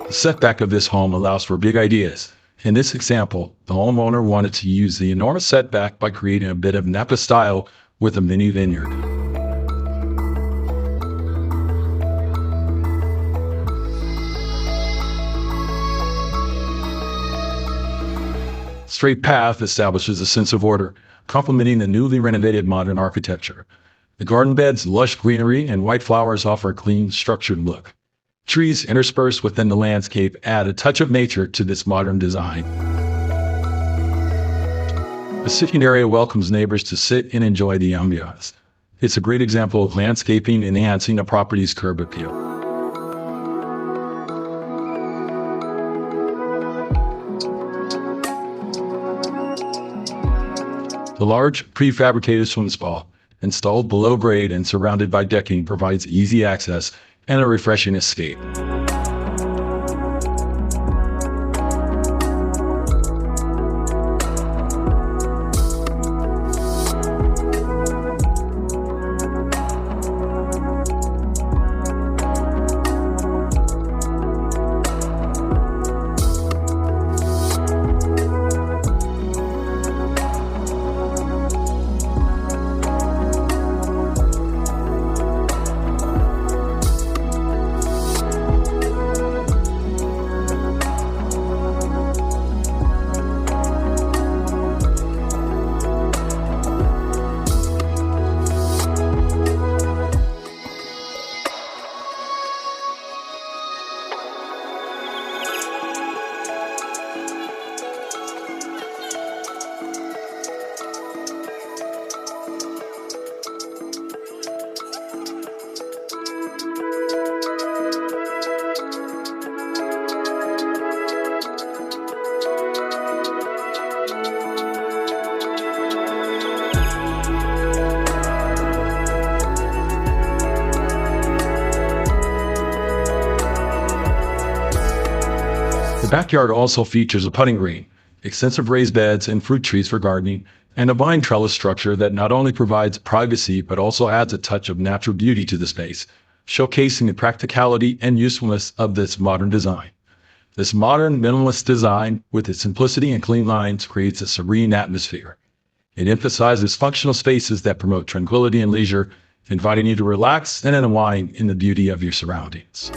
The setback of this home allows for big ideas. In this example, the homeowner wanted to use the enormous setback by creating a bit of Napa style with a mini vineyard. Straight path establishes a sense of order, complementing the newly renovated modern architecture. The garden bed's lush greenery and white flowers offer a clean, structured look. Trees interspersed within the landscape add a touch of nature to this modern design. The sitting area welcomes neighbors to sit and enjoy the ambiance. It's a great example of landscaping enhancing a property's curb appeal. The large prefabricated swim spa, installed below grade and surrounded by decking, provides easy access and a refreshing escape. The backyard also features a putting green, extensive raised beds and fruit trees for gardening, and a vine trellis structure that not only provides privacy but also adds a touch of natural beauty to the space, showcasing the practicality and usefulness of this modern design. This modern minimalist design, with its simplicity and clean lines, creates a serene atmosphere. It emphasizes functional spaces that promote tranquility and leisure, inviting you to relax and unwind in the beauty of your surroundings.